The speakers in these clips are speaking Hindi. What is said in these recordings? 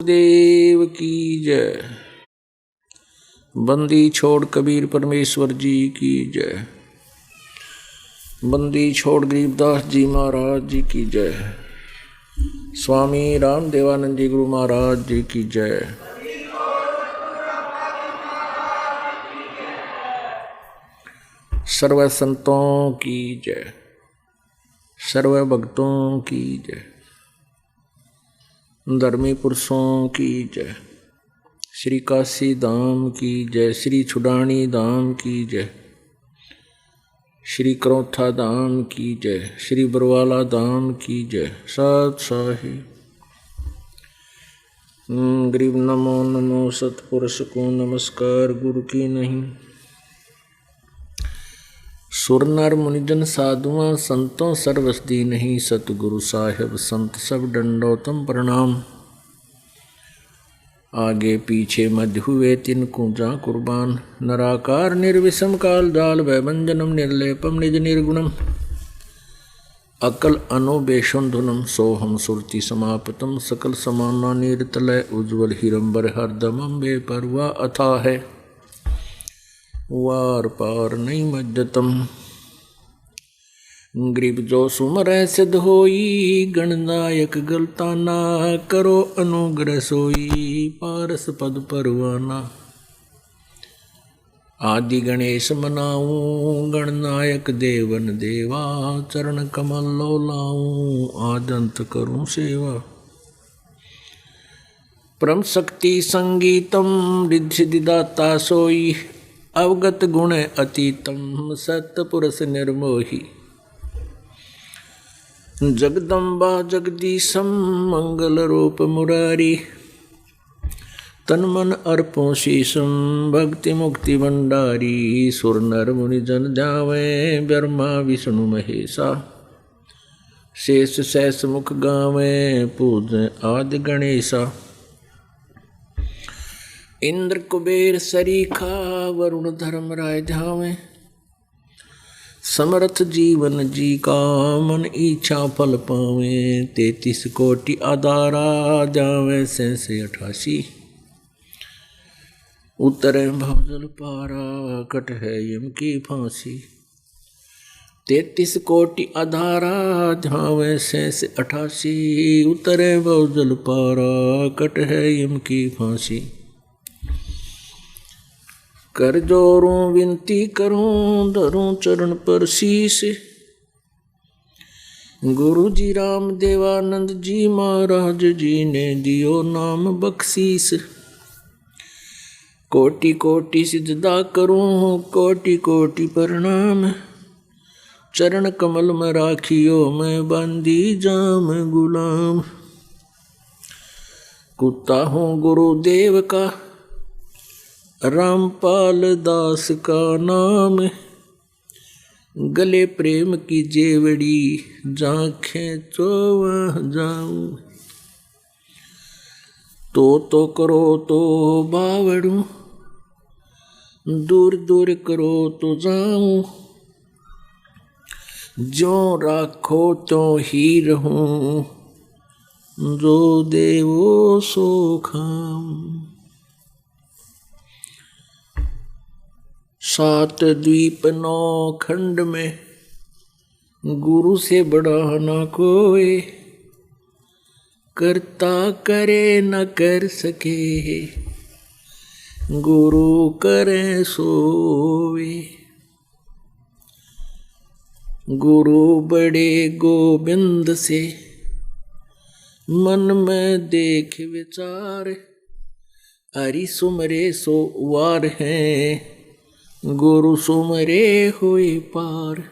देव की जय। बंदी छोड़ कबीर परमेश्वर जी की जय। बंदी छोड़ गरीबदास जी महाराज जी की जय। स्वामी राम देवानंद जी गुरु महाराज जी की जय। सर्व संतों की जय, सर्व भक्तों की जय, धर्मी पुरुषों की जय। श्री काशी धाम की जय, श्री छुडानी धाम की जय, श्री करौथा धाम की जय, श्री बरवाला धाम की जय। सत साहिब गरीब नमो नमो सतपुरुष को नमस्कार गुरु की नहीं। सुर नर मुनिजन साधुआं संतों सर्वसदी नहीं। सतगुरु साहिब संत सब दंडोतम प्रणाम। आगे पीछे मध्य हुए तिनको जा कुर्बान। नराकार निर्विषम काल जाल भयभंजनम निर्लेपम निज निर्गुणम। अकल अनुबेशम धुनम सोहम सुरति समापतम। सकल समाना नीरतलय उज्ज्वल हिरंबर हरदमम बेपरवा अथा है वार पार नहीं मज्जतम। गरीब जो सुमर सिद्ध होई गणनायक गलताना। करो अनुग्रह सोई पारस पद परवाना। आदि गणेश मनाऊं गणनायक देवन देवा। चरण कमल लो लाऊं आदंत करूं सेवा। परम शक्ति संगीतम रिद्धि सिद्धिदाता सोई। अवगत गुण अतीतम सतपुरुष निर्मोही। जगदम्बा जगदीशम मंगल रूप मुरारी। तन मन अर्पों शीशम भक्ति मुक्ति भंडारी। सुर नर मुनि जन जावे ब्रह्मा विष्णु महेशा। शेष सहस मुख गावे पूज आदि गणेशा। इंद्र कुबेर सरीखा वरुण धर्म राय ध्यावे। समर्थ जीवन जी का मन इच्छा फल पावे। 33 कोटि आधारा जावे 88। उतरे भवजल पारा कट है यम की फांसी। 33 कोटि आधारा जावे 88। उतरे भवजल पारा कट है यम की फांसी। कर जोरूं विनती करूं धरूं चरण पर शीश। गुरु जी राम देवानंद जी महाराज जी ने दियो नाम बख्शीस। कोटि कोटि सिजदा करूं कोटि कोटि प्रणाम। चरण कमल में राखियो मैं बांधी जाम गुलाम। कुत्ता हूँ गुरुदेव का रामपाल दास का नाम। गले प्रेम की जेवड़ी जांखें चोवा जाऊं। तो करो तो बावड़ू दूर दूर करो तो जाऊं। जो राखो तो ही रहूं जो देवो सो खाऊं। 7 द्वीप 9 खंड में गुरु से बड़ा न कोई। करता करे न कर सके गुरु करे सोवे। गुरु बड़े गोविंद से मन में देख विचार। हरि सुमरे सो वार हैं गुरु सुमरे हुई पार।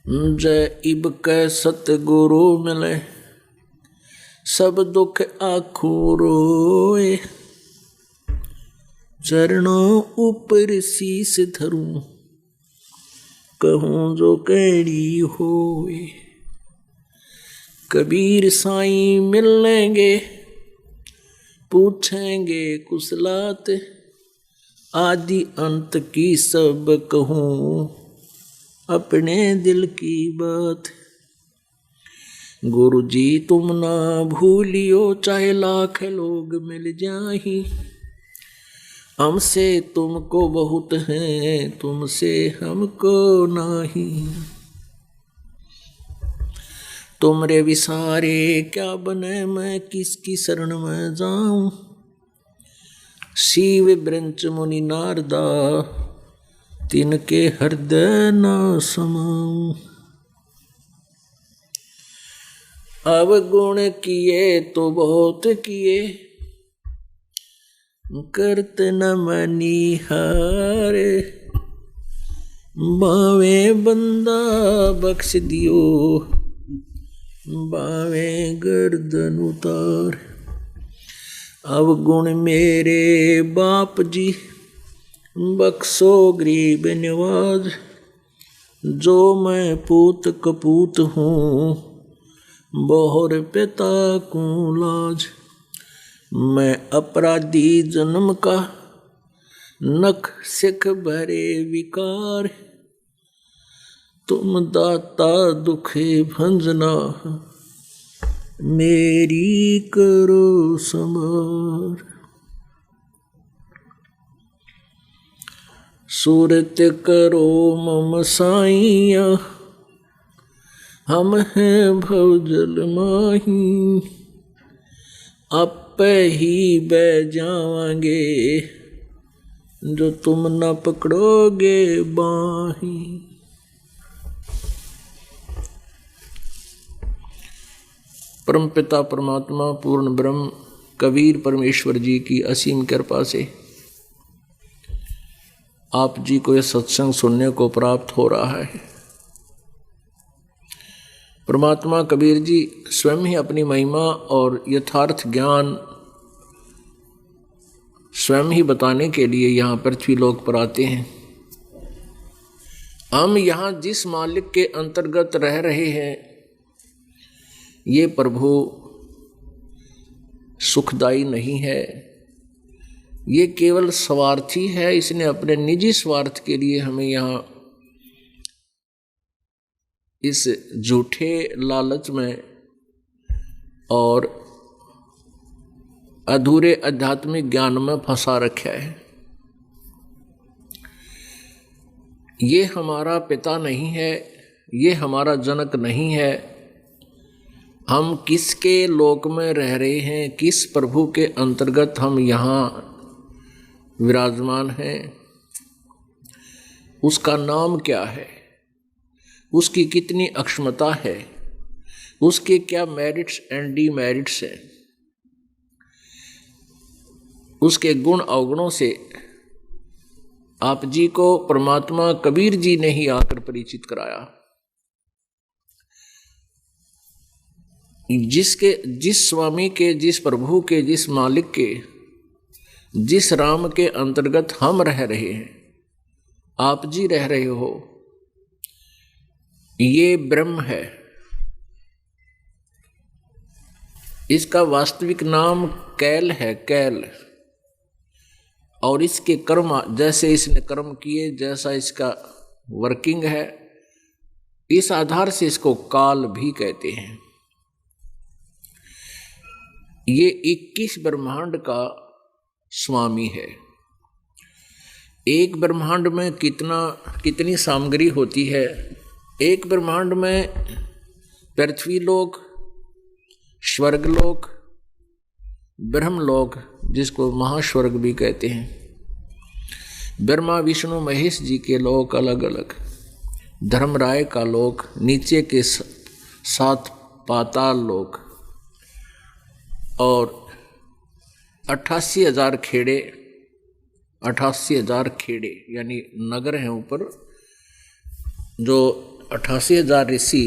जय इब कै सतगुरु मिले सब दुख आखू रोए। चरणों ऊपर शीस धरूं कहूँ जो कैड़ी होए। कबीर साईं मिल लेंगे पूछेंगे कुशलात। आदि अंत की सब कहूँ अपने दिल की बात। गुरु जी तुम ना भूलियो, चाहे लाख लोग मिल जाही, हमसे तुमको बहुत है, तुमसे हमको नाही। तुमरे विसारे क्या बने, मैं किसकी शरण में जाऊं, शिव ब्रंच मुनि नारदा, तिनके हृदय न समाऊं। अवगुण किए तो बहुत किए, करत न मनिहारे, बावे बंदा बख्श दियो, बावे गर्दन उतार। अवगुण मेरे बाप जी, बख्शो गरीब नवाज, जो मैं पूत कपूत हूँ, बोहर पिता को लाज। मैं अपराधी जन्म का, नख सिख भरे विकार, तुम दाता दुखे भंजना, मेरी करो संभार। सूरत करो मम साइया, हम हैं भवजल माही, आपे ही बह जावांगे, जो तुम न पकड़ोगे बाही। परमपिता परमात्मा पूर्ण ब्रह्म कबीर परमेश्वर जी की असीम कृपा से आप जी को यह सत्संग सुनने को प्राप्त हो रहा है। परमात्मा कबीर जी स्वयं ही अपनी महिमा और यथार्थ ज्ञान स्वयं ही बताने के लिए यहाँ पृथ्वी लोक पर आते हैं। हम यहाँ जिस मालिक के अंतर्गत रह रहे हैं, ये प्रभु सुखदायी नहीं है, ये केवल स्वार्थी है। इसने अपने निजी स्वार्थ के लिए हमें यहाँ इस झूठे लालच में और अधूरे आध्यात्मिक ज्ञान में फंसा रखा है। ये हमारा पिता नहीं है, ये हमारा जनक नहीं है। हम किसके लोक में रह रहे हैं, किस प्रभु के अंतर्गत हम यहाँ विराजमान हैं, उसका नाम क्या है, उसकी कितनी अक्षमता है, उसके क्या मेरिट्स एंड डीमेरिट्स हैं, उसके गुण अवगुणों से आप जी को परमात्मा कबीर जी ने ही आकर परिचित कराया। जिस स्वामी के, जिस प्रभु के, जिस मालिक के, जिस राम के अंतर्गत हम रह रहे हैं, आप जी रह रहे हो, ये ब्रह्म है। इसका वास्तविक नाम कैल है, कैल। और इसके कर्म, जैसे इसने कर्म किए, जैसा इसका वर्किंग है, इस आधार से इसको काल भी कहते हैं। ये 21 ब्रह्मांड का स्वामी है। एक ब्रह्मांड में कितनी सामग्री होती है। एक ब्रह्मांड में पृथ्वी लोक, स्वर्गलोक, ब्रह्मलोक, जिसको महास्वर्ग भी कहते हैं, ब्रह्मा विष्णु महेश जी के लोक अलग अलग, धर्मराय का लोक, नीचे के 7 पाताल लोक, और 88,000 खेड़े, 88,000 खेड़े यानी नगर हैं ऊपर, जो 88,000 ऋषि,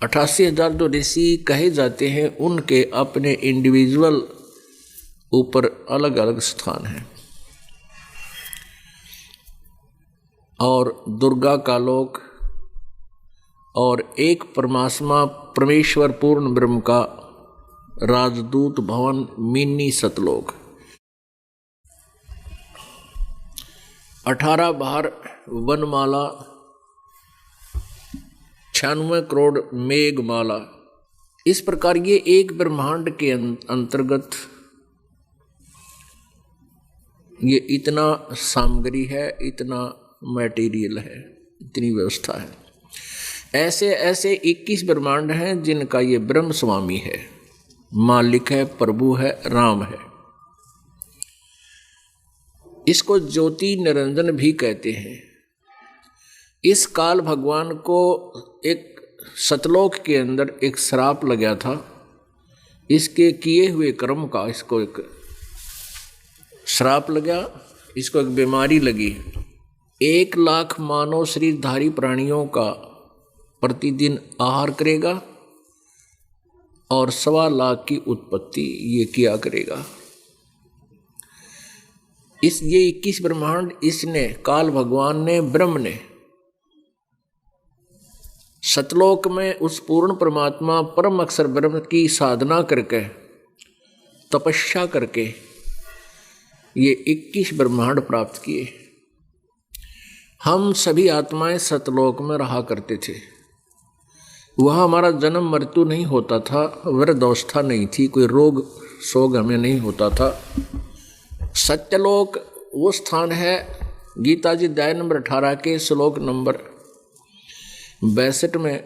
88,000 जो ऋषि कहे जाते हैं, उनके अपने इंडिविजुअल ऊपर अलग अलग स्थान हैं। और दुर्गा का लोक, और एक परमात्मा परमेश्वर पूर्ण ब्रह्म का राजदूत भवन मिनी सतलोक। 18 बार वनमाला, 96 करोड़ मेघमाला, इस प्रकार ये एक ब्रह्मांड के अंतर्गत ये इतना सामग्री है, इतना मटेरियल है, इतनी व्यवस्था है। ऐसे ऐसे 21 ब्रह्मांड हैं जिनका ये ब्रह्म स्वामी है, मालिक है, प्रभु है, राम है। इसको ज्योति निरंजन भी कहते हैं। इस काल भगवान को एक सतलोक के अंदर एक श्राप लगा था, इसके किए हुए कर्म का इसको एक श्राप लगा, इसको एक बीमारी लगी। 1 लाख मानव शरीरधारी प्राणियों का प्रतिदिन आहार करेगा और 1.25 लाख की उत्पत्ति ये किया करेगा। ये 21 ब्रह्मांड इसने काल भगवान ने, ब्रह्म ने सतलोक में उस पूर्ण परमात्मा परम अक्षर ब्रह्म की साधना करके, तपस्या करके ये 21 ब्रह्मांड प्राप्त किए। हम सभी आत्माएं सतलोक में रहा करते थे। वहाँ हमारा जन्म मृत्यु नहीं होता था, वृद्धावस्था नहीं थी, कोई रोग शोक हमें नहीं होता था। सत्यलोक वो स्थान है, गीता जी अध्याय नंबर 18 के श्लोक नंबर 62 में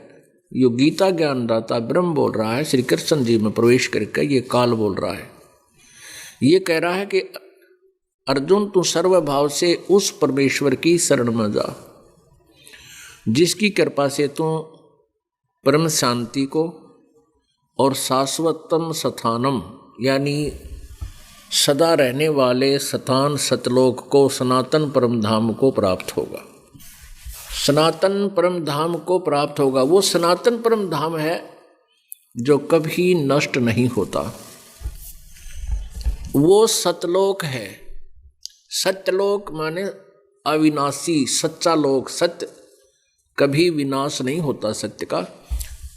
यो गीता ज्ञानदाता ब्रह्म बोल रहा है, श्री कृष्ण जी में प्रवेश करके ये काल बोल रहा है। ये कह रहा है कि अर्जुन तू सर्वभाव से उस परमेश्वर की शरण में जा जिसकी कृपा से तू परम शांति को और शाश्वतम स्थानम यानी सदा रहने वाले स्थान सतलोक को, सनातन परम धाम को प्राप्त होगा। सनातन परम धाम को प्राप्त होगा। वो सनातन परम धाम है जो कभी नष्ट नहीं होता। वो सतलोक है। सत्यलोक माने अविनाशी, सच्चा लोक। सत्य कभी विनाश नहीं होता सत्य का।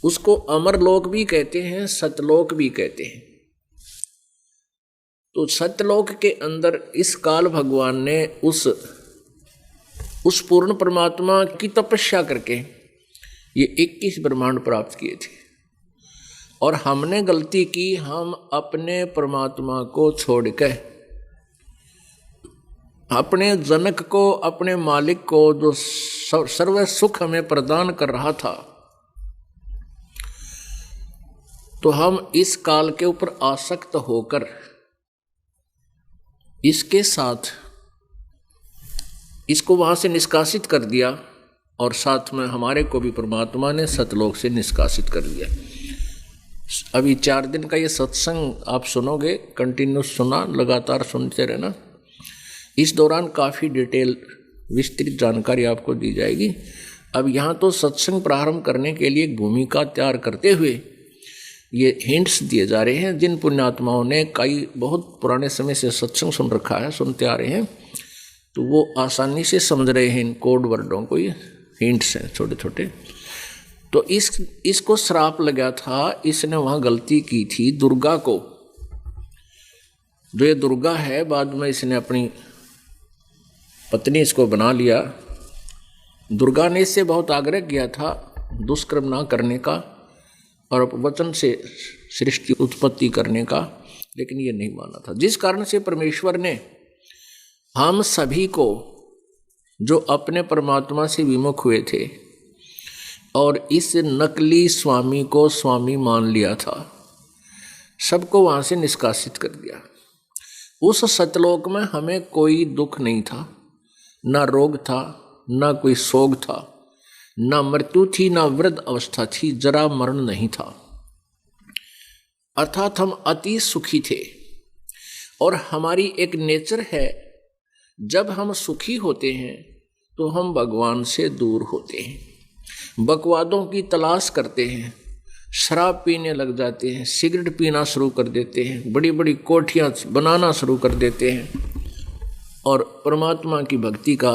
उसको अमरलोक भी कहते हैं, सतलोक भी कहते हैं। तो सत्यलोक के अंदर इस काल भगवान ने उस पूर्ण परमात्मा की तपस्या करके ये 21 ब्रह्मांड प्राप्त किए थे। और हमने गलती की, हम अपने परमात्मा को छोड़ के अपने जनक को, अपने मालिक को, जो सर्व सुख हमें प्रदान कर रहा था, तो हम इस काल के ऊपर आसक्त होकर इसके साथ इसको वहाँ से निष्कासित कर दिया और साथ में हमारे को भी परमात्मा ने सतलोक से निष्कासित कर दिया। अभी 4 दिन का ये सत्संग आप सुनोगे, कंटिन्यूस सुना, लगातार सुनते रहना। इस दौरान काफ़ी डिटेल विस्तृत जानकारी आपको दी जाएगी। अब यहाँ तो सत्संग प्रारंभ करने के लिए एक भूमिका तैयार करते हुए ये हिंट्स दिए जा रहे हैं। जिन पुण्यात्माओं ने कई बहुत पुराने समय से सत्संग सुन रखा है, सुनते आ रहे हैं, तो वो आसानी से समझ रहे हैं इन कोड वर्डों को। ये हिंट्स हैं छोटे छोटे। तो इसको श्राप लगा था, इसने वहाँ गलती की थी दुर्गा को। जो ये दुर्गा है, बाद में इसने अपनी पत्नी इसको बना लिया। दुर्गा ने इससे बहुत आग्रह किया था दुष्कर्म ना करने का और वचन से सृष्टि उत्पत्ति करने का, लेकिन ये नहीं माना था। जिस कारण से परमेश्वर ने हम सभी को, जो अपने परमात्मा से विमुख हुए थे और इस नकली स्वामी को स्वामी मान लिया था, सबको वहाँ से निष्कासित कर दिया। उस सतलोक में हमें कोई दुख नहीं था, ना रोग था, ना कोई शोक था, ना मृत्यु थी, ना वृद्ध अवस्था थी, जरा मरण नहीं था। अर्थात हम अति सुखी थे। और हमारी एक नेचर है, जब हम सुखी होते हैं तो हम भगवान से दूर होते हैं, बकवादों की तलाश करते हैं, शराब पीने लग जाते हैं, सिगरेट पीना शुरू कर देते हैं, बड़ी बड़ी कोठियाँ बनाना शुरू कर देते हैं और परमात्मा की भक्ति का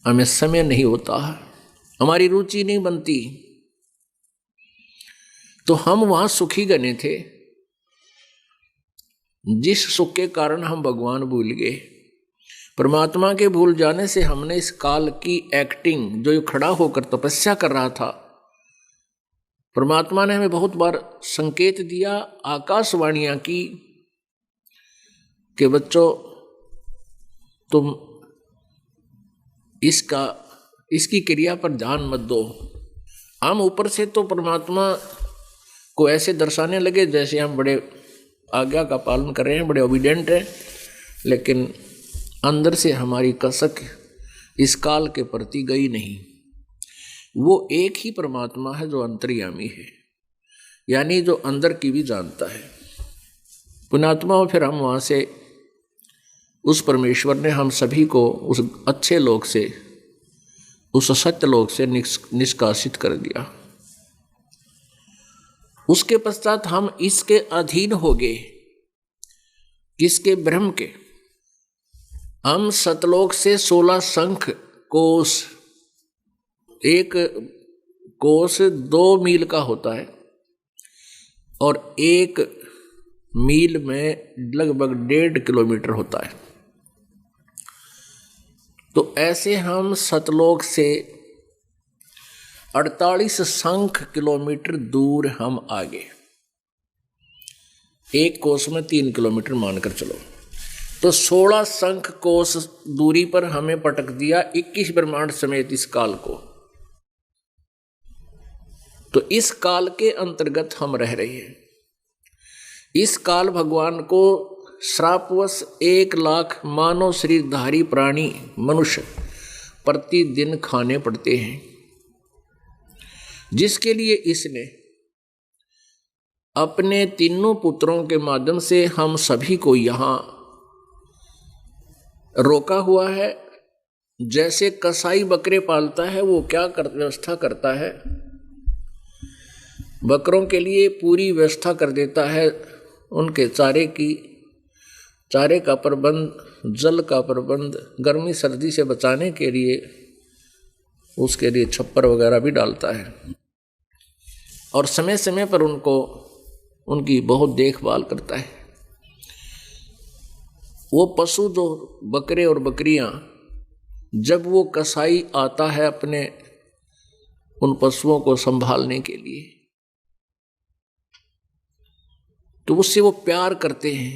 हमें समय नहीं होता, हमारी रुचि नहीं बनती। तो हम वहाँ सुखी गने थे, जिस सुख के कारण हम भगवान भूल गए। परमात्मा के भूल जाने से हमने इस काल की एक्टिंग, जो खड़ा होकर तपस्या कर रहा था, परमात्मा ने हमें बहुत बार संकेत दिया, आकाशवाणियां की कि बच्चों तुम इसकी क्रिया पर ध्यान मत दो। हम ऊपर से तो परमात्मा को ऐसे दर्शाने लगे जैसे हम बड़े आज्ञा का पालन कर रहे हैं, बड़े ओबीडिएंट हैं, लेकिन अंदर से हमारी कसक इस काल के प्रति गई नहीं। वो एक ही परमात्मा है जो अंतर्यामी है, यानी जो अंदर की भी जानता है। पुण्यात्मा, फिर हम वहाँ से उस परमेश्वर ने हम सभी को उस अच्छे लोक से, उस सत्य लोक से निष्कासित कर दिया। उसके पश्चात हम इसके अधीन हो गए। किसके? ब्रह्म के। हम सतलोक से 16 शंख कोश, एक कोश 2 मील का होता है और 1 मील में लगभग 1.5 किलोमीटर होता है। तो ऐसे हम सतलोक से 48 शंख किलोमीटर दूर हम आगे, एक कोस में 3 किलोमीटर मानकर चलो, तो 16 शंख कोस दूरी पर हमें पटक दिया 21 ब्रह्मांड समेत इस काल को। तो इस काल के अंतर्गत हम रह रहे हैं। इस काल भगवान को श्रापवश 1 लाख मानव शरीरधारी प्राणी मनुष्य प्रतिदिन खाने पड़ते हैं, जिसके लिए इसने अपने तीनों पुत्रों के माध्यम से हम सभी को यहां रोका हुआ है। जैसे कसाई बकरे पालता है, वो क्या व्यवस्था करता है, बकरों के लिए पूरी व्यवस्था कर देता है, उनके चारे का प्रबंध, जल का प्रबंध, गर्मी सर्दी से बचाने के लिए उसके लिए छप्पर वगैरह भी डालता है, और समय समय पर उनकी बहुत देखभाल करता है। वो पशु जो बकरे और बकरियां, जब वो कसाई आता है अपने उन पशुओं को संभालने के लिए, तो उससे वो प्यार करते हैं,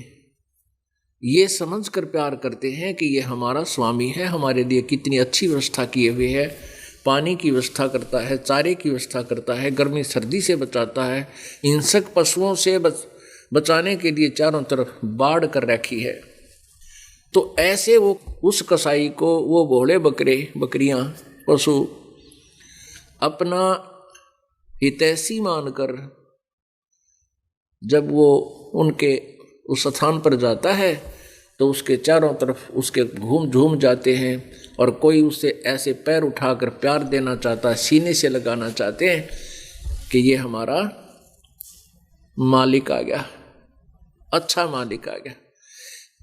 ये समझकर प्यार करते हैं कि ये हमारा स्वामी है, हमारे लिए कितनी अच्छी व्यवस्था किए हुए है, पानी की व्यवस्था करता है, चारे की व्यवस्था करता है, गर्मी सर्दी से बचाता है, हिंसक पशुओं से बचाने के लिए चारों तरफ बाड़ कर रखी है। तो ऐसे वो उस कसाई को वो घोड़े बकरे बकरियां पशु अपना हितैषी मानकर जब वो उनके उस स्थान पर जाता है तो उसके चारों तरफ उसके घूम झूम जाते हैं, और कोई उससे ऐसे पैर उठाकर प्यार देना चाहता है, सीने से लगाना चाहते हैं कि ये हमारा मालिक आ गया, अच्छा मालिक आ गया।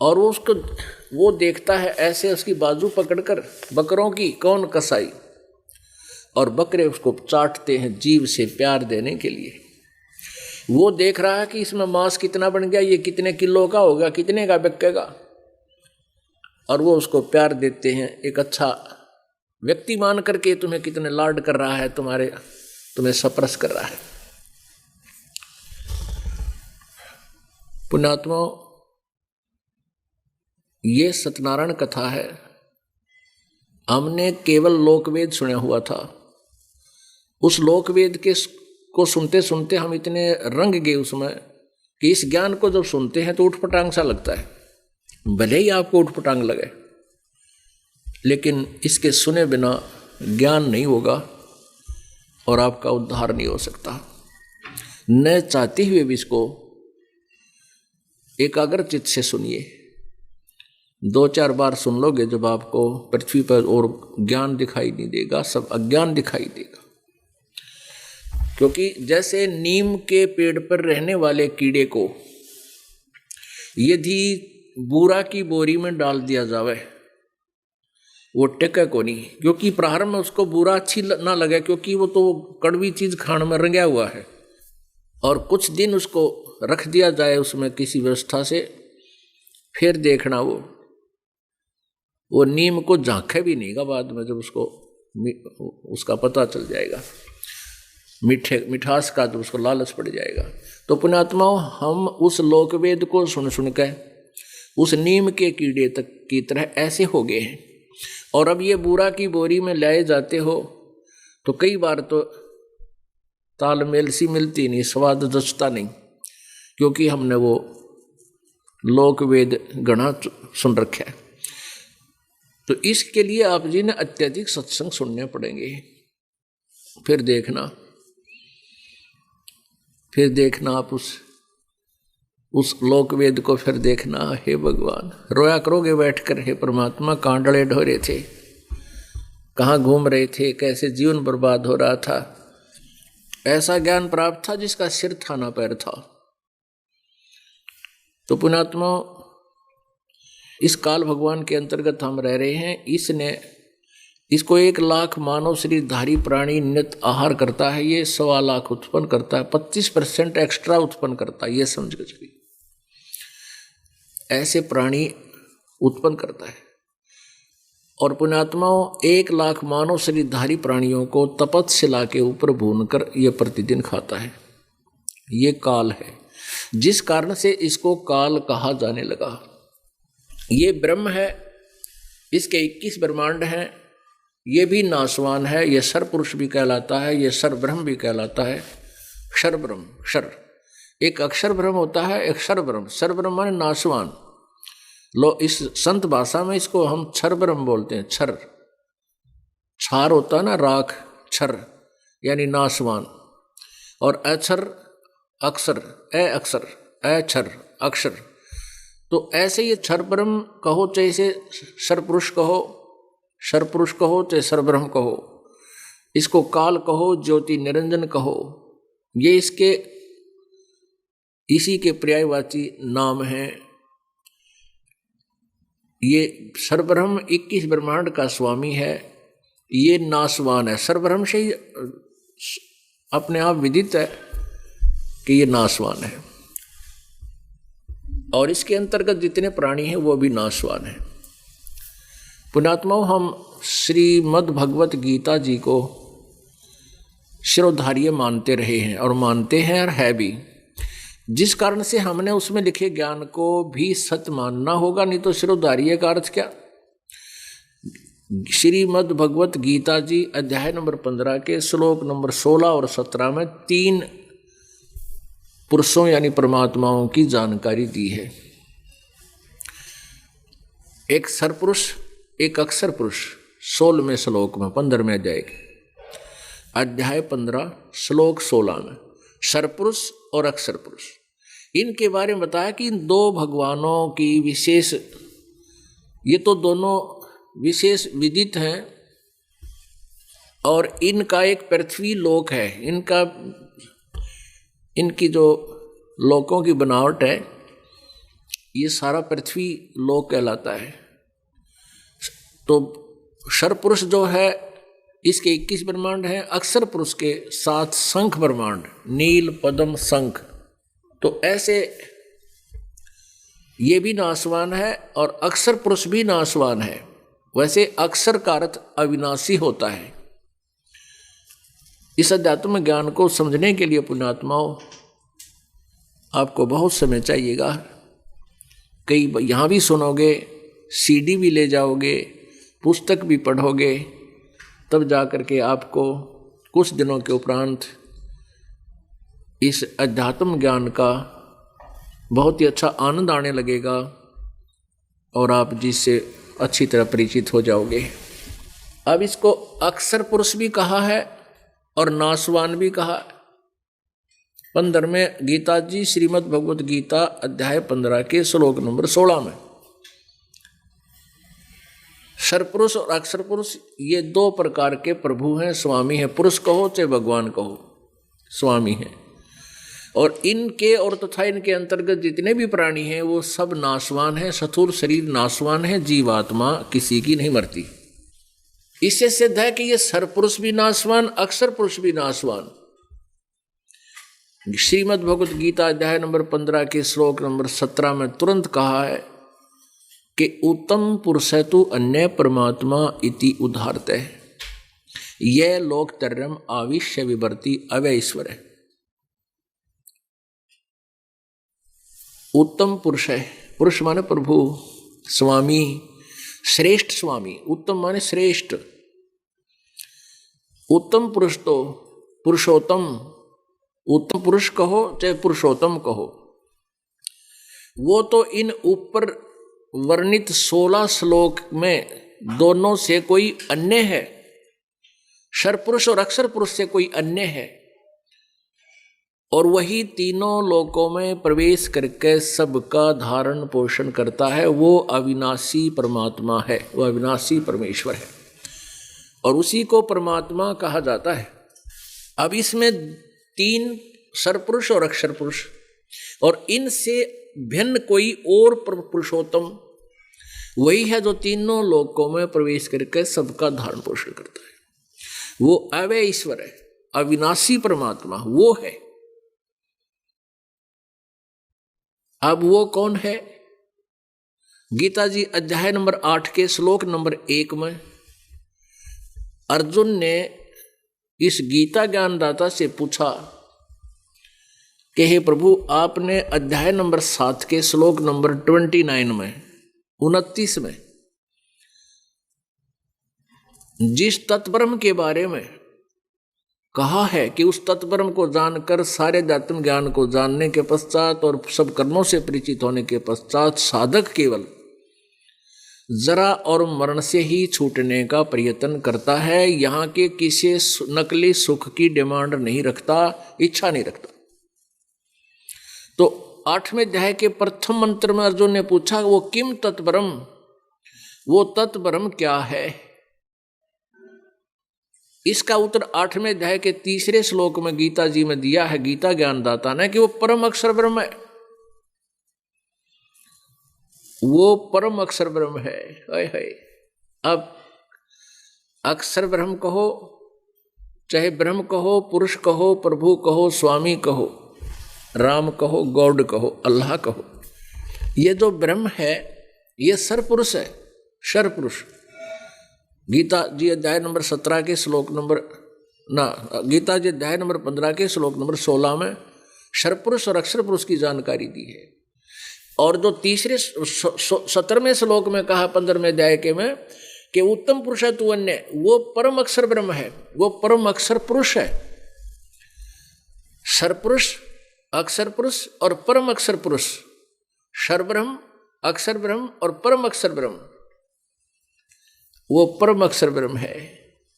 और वो देखता है ऐसे उसकी बाजू पकड़कर बकरों की, कौन? कसाई, और बकरे उसको चाटते हैं जीभ से प्यार देने के लिए। वो देख रहा है कि इसमें मांस कितना बन गया, ये कितने किलो का होगा, कितने का बिकेगा, और वो उसको प्यार देते हैं, एक अच्छा व्यक्ति मान करके तुम्हें कितने लाड कर रहा है, तुम्हें सप्रस कर रहा है। पुण्यात्मा, ये सत्यनारायण कथा है। हमने केवल लोकवेद सुना हुआ था, उस लोकवेद को सुनते सुनते हम इतने रंग गए उसमें कि इस ज्ञान को जब सुनते हैं तो उठपटांग सा लगता है, भले ही आपको उठपटांग लगे, लेकिन इसके सुने बिना ज्ञान नहीं होगा और आपका उद्धार नहीं हो सकता। न चाहते हुए भी इसको एकाग्रचित्त से सुनिए, 2-4 बार सुन लोगे जब आपको पृथ्वी पर और ज्ञान दिखाई नहीं देगा, सब अज्ञान दिखाई देगा। क्योंकि जैसे नीम के पेड़ पर रहने वाले कीड़े को यदि बूरा की बोरी में डाल दिया जावे, वो टिके को नहीं, क्योंकि प्रारंभ में उसको बूरा अच्छी ना लगे, क्योंकि वो तो कड़वी चीज खाने में रंगा हुआ है, और कुछ दिन उसको रख दिया जाए उसमें किसी व्यवस्था से, फिर देखना वो नीम को झांके भी नहीं गा बाद में, जब उसका पता चल जाएगा। मिठास का, तो उसको लालच पड़ जाएगा। तो पुण्यात्माओं, हम उस लोकवेद को सुन सुनकर उस नीम के कीड़े तक की तरह ऐसे हो गए हैं। और अब ये बूरा की बोरी में लाए जाते हो तो कई बार तो तालमेल सी मिलती नहीं, स्वाद जचता नहीं, क्योंकि हमने वो लोकवेद गणा सुन रखा है। तो इसके लिए आप जी ने अत्यधिक सत्संग सुनने पड़ेंगे। फिर देखना आप उस लोकवेद को फिर देखना। हे भगवान, रोया करोगे बैठकर, हे परमात्मा, कहाँ डले ढोरे थे, कहाँ घूम रहे थे, कैसे जीवन बर्बाद हो रहा था। ऐसा ज्ञान प्राप्त था जिसका सिर था ना पैर था। तो पुण्यात्मा, इस काल भगवान के अंतर्गत हम रह रहे हैं। इसको 1 लाख मानव शरीरधारी प्राणी नित आहार करता है, ये 1.25 लाख उत्पन्न करता है, 25% एक्स्ट्रा उत्पन्न करता है, ये समझ के चलिए। ऐसे प्राणी उत्पन्न करता है। और पुण्यात्माओं, 1 लाख मानव शरीरधारी प्राणियों को तपस्या के ऊपर भूनकर ये प्रतिदिन खाता है। ये काल है, जिस कारण से इसको काल कहा जाने लगा। ये ब्रह्म है, इसके 21 ब्रह्मांड हैं, ये भी नाशवान है, ये सर पुरुष भी कहलाता है, ये सर ब्रह्म भी कहलाता है। क्षर ब्रह्म, क्षर एक अक्षर ब्रह्म होता है, एक क्षर ब्रह्म। सर ब्रह्म माने नाशवान। इस संत भाषा में इसको हम क्षर ब्रह्म बोलते हैं। क्षर, क्षार होता है ना, राख, क्षर यानी नाशवान। और अक्षर, अक्षर, अक्षर, अक्षर, अक्षर। तो ऐसे ये क्षर ब्रह्म कहो, चाहे इसे सरपुरुष कहो, सरपुरुष कहो, चाहे सरब्रह्म कहो, इसको काल कहो, ज्योति निरंजन कहो, ये इसी के पर्यायवाची नाम हैं। ये सरब्रह्म 21 ब्रह्मांड का स्वामी है, ये नाशवान है। सरब्रह्म से ही अपने आप विदित है कि ये नाशवान है। और इसके अंतर्गत जितने प्राणी हैं वो भी नाशवान हैं। पुण्यात्माओं, हम श्रीमद् भगवत गीता जी को शिरोधार्य मानते रहे हैं और मानते हैं और है भी, जिस कारण से हमने उसमें लिखे ज्ञान को भी सत्य मानना होगा, नहीं तो शिरोधार्य का अर्थ क्या। श्रीमद् भगवत गीता जी अध्याय नंबर 15 के श्लोक नंबर 16 और 17 में 3 पुरुषों यानी परमात्माओं की जानकारी दी है। एक सरपुरुष, एक अक्षर पुरुष। 16वें श्लोक में 15वें अध्याय 15 श्लोक 16 में सरपुरुष और अक्षर पुरुष, इनके बारे में बताया कि इन 2 भगवानों की विशेष, ये तो दोनों विशेष विदित हैं। और इनका एक पृथ्वी लोक है, इनकी जो लोकों की बनावट है, ये सारा पृथ्वी लोक कहलाता है। तो सरपुरुष जो है, इसके 21 ब्रह्मांड हैं। अक्षर पुरुष के 7 शंख ब्रह्मांड, नील, पद्म, शंख। तो ऐसे ये भी नाशवान है और अक्षर पुरुष भी नाशवान है। वैसे अक्षर का अर्थ अविनाशी होता है। इस अध्यात्म ज्ञान को समझने के लिए पुण्यात्माओं, आपको बहुत समय चाहिएगा। कई यहाँ भी सुनोगे, CD भी ले जाओगे, पुस्तक भी पढ़ोगे, तब जाकर के आपको कुछ दिनों के उपरांत इस अध्यात्म ज्ञान का बहुत ही अच्छा आनंद आने लगेगा और आप जिससे अच्छी तरह परिचित हो जाओगे। अब इसको अक्षर पुरुष भी कहा है और नाशवान भी कहा है। 15वें गीता जी श्रीमद् भगवत गीता अध्याय 15 के श्लोक नंबर 16 में सरपुरुष और अक्षर पुरुष ये 2 प्रकार के प्रभु हैं, स्वामी हैं। पुरुष कहो चाहे भगवान कहो, स्वामी हैं। और इनके और तथा इनके अंतर्गत जितने भी प्राणी हैं वो सब नाशवान हैं। स्थूल शरीर नाशवान है, जीवात्मा किसी की नहीं मरती। इससे सिद्ध है कि ये सरपुरुष भी नाशवान, अक्षर पुरुष भी नाशवान। श्रीमद् भगवत गीता अध्याय नंबर 15 के श्लोक नंबर 17 में तुरंत कहा है कि उत्तम पुरुष तु अन्य परमात्मा इति उदाहरते है। यह लोकतर्यम आविश्य विवर्ती अव्यय ईश्वर है। उत्तम पुरुष है, पुरुष माने प्रभु, स्वामी, श्रेष्ठ स्वामी। उत्तम माने श्रेष्ठ। उत्तम पुरुष तो पुरुषोत्तम, उत्तम पुरुष कहो चाहे पुरुषोत्तम कहो, वो तो इन ऊपर वर्णित 16 श्लोक में दोनों से कोई अन्य है। शरपुरुष और अक्षर पुरुष से कोई अन्य है, और वही तीनों लोकों में प्रवेश करके सबका धारण पोषण करता है। वो अविनाशी परमात्मा है, वो अविनाशी परमेश्वर है, और उसी को परमात्मा कहा जाता है। अब इसमें 3 सरपुरुष और अक्षर पुरुष, और इनसे भिन्न कोई और पुरुषोत्तम वही है जो तीनों लोकों में प्रवेश करके सबका धारण पोषण करता है। वो अव्यय ईश्वर है, अविनाशी परमात्मा वो है। अब वो कौन है? गीता जी अध्याय नंबर 8 के श्लोक नंबर 1 में अर्जुन ने इस गीता ज्ञानदाता से पूछा कि हे प्रभु, आपने अध्याय नंबर 7 के श्लोक नंबर 29 में 29 में जिस तत्ब्रह्म के बारे में कहा है कि उस तत्ब्रह्म को जानकर सारे अध्यात्म ज्ञान को जानने के पश्चात और सब कर्मों से परिचित होने के पश्चात साधक केवल जरा और मरण से ही छूटने का प्रयत्न करता है, यहाँ के किसी नकली सुख की डिमांड नहीं रखता, इच्छा नहीं रखता। तो 8वें अध्याय के प्रथम मंत्र में अर्जुन ने पूछा वो किम तत्ब्रह्म, वो तत्ब्रह्म क्या है? इसका उत्तर 8वें अध्याय के 3रे श्लोक में गीता जी में दिया है गीता ज्ञानदाता ने कि वो परम अक्षर ब्रह्म है। वो परम अक्षर ब्रह्म है। है। अब अक्षर ब्रह्म कहो चाहे ब्रह्म कहो, पुरुष कहो, प्रभु कहो, स्वामी कहो, राम कहो, गॉड कहो, अल्लाह कहो, ये जो ब्रह्म है ये सरपुरुष है, शरपुरुष। गीता जी अध्याय नंबर 17 के श्लोक नंबर गीता जी अध्याय नंबर 15 के श्लोक नंबर 16 में शरपुरुष और अक्षर पुरुष की जानकारी दी है। और जो 17वें श्लोक में कहा 15वें अध्याय के में कि उत्तम पुरुष है तू अन्य, वो परम अक्षर ब्रह्म है, वो परम अक्षर पुरुष है। सरपुरुष, अक्षर पुरुष और परम अक्षर पुरुष, शर ब्रह्म, अक्षर ब्रह्म और परम अक्षर ब्रह्म, वो परम अक्षर ब्रह्म है।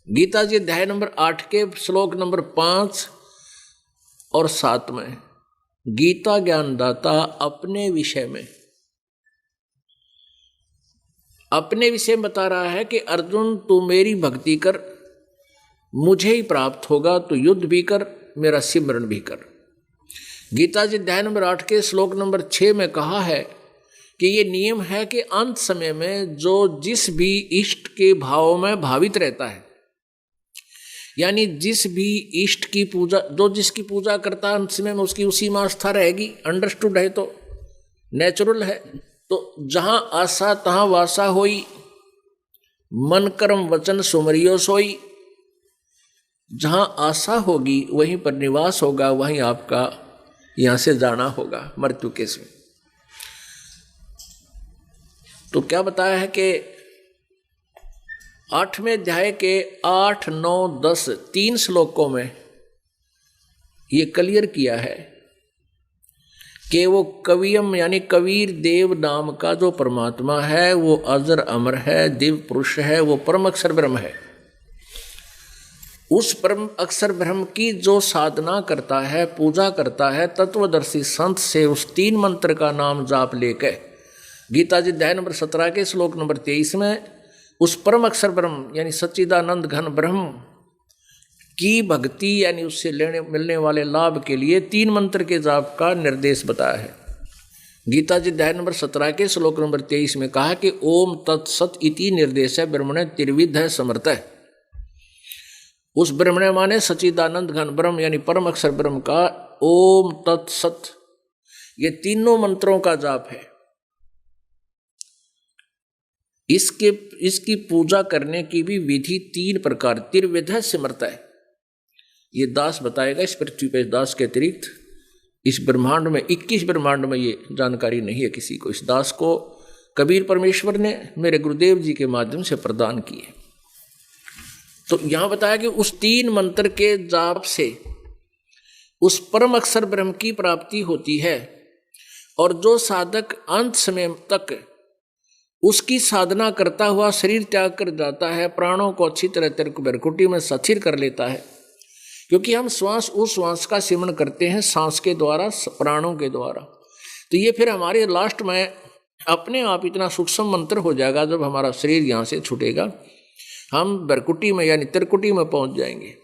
गीता जी अध्याय नंबर 8 के श्लोक नंबर 5 और 7 में गीता ज्ञानदाता अपने विषय में बता रहा है कि अर्जुन तू मेरी भक्ति कर, मुझे ही प्राप्त होगा, तो युद्ध भी कर, मेरा सिमरन भी कर। गीता जी अध्याय नंबर 8 के श्लोक नंबर 6 में कहा है कि ये नियम है कि अंत समय में जो जिस भी इष्ट के भाव में भावित रहता है, यानी जिस भी इष्ट की पूजा, जो जिसकी पूजा करता है अंत समय में उसकी उसी में आस्था रहेगी। अंडरस्टूड है, तो नेचुरल है। तो जहाँ आशा तहाँ वासा होई, मन कर्म वचन सुमरियो सोई। जहाँ आशा होगी वहीं पर निवास होगा, वहीं आपका यहाँ से जाना होगा मृत्यु के समय। तो क्या बताया है कि 8वें अध्याय के 8, 9, 10 3 श्लोकों में ये क्लियर किया है कि वो कवियम यानी कबीर देव नाम का जो परमात्मा है वो अजर अमर है, दिव्य पुरुष है, वो परम अक्षर ब्रह्म है। उस परम अक्षर ब्रह्म की जो साधना करता है, पूजा करता है, तत्वदर्शी संत से उस 3 मंत्र का नाम जाप लेके गीता जी अध्याय नंबर 17 के श्लोक नंबर 23 में उस परम अक्षर ब्रह्म यानी सच्चिदानंद घन ब्रह्म की भक्ति यानी उससे मिलने वाले लाभ के लिए 3 मंत्र के जाप का निर्देश बताया है। गीता जी अध्याय नंबर 17 के श्लोक नंबर 23 में कहा कि ओम तत्सत इति निर्देश है ब्रह्मणे त्रिविध है समर्थ है। उस ब्रह्मणे माने सच्चिदानंद घन ब्रह्म यानी परम अक्षर ब्रह्म का ओम तत्सत, ये तीनों मंत्रों का जाप है। इसकी पूजा करने की भी विधि 3 प्रकार, त्रिविध सिमरता है। ये दास बताएगा, इस पृथ्वी पर दास के अतिरिक्त इस ब्रह्मांड में 21 ब्रह्मांड में ये जानकारी नहीं है किसी को। इस दास को कबीर परमेश्वर ने मेरे गुरुदेव जी के माध्यम से प्रदान की है। तो यहां बताया कि उस 3 मंत्र के जाप से उस परम अक्षर ब्रह्म की प्राप्ति होती है, और जो साधक अंत समय तक उसकी साधना करता हुआ शरीर त्याग कर जाता है, प्राणों को अच्छी तरह त्रिकुटी में स्थिर कर लेता है, क्योंकि हम उस श्वास का सिमरण करते हैं सांस के द्वारा, प्राणों के द्वारा। तो ये फिर हमारे लास्ट में अपने आप इतना सूक्ष्म मंत्र हो जाएगा, जब हमारा शरीर यहाँ से छूटेगा हम बरकुटी में यानी त्रिकुटी में पहुंच जाएंगे,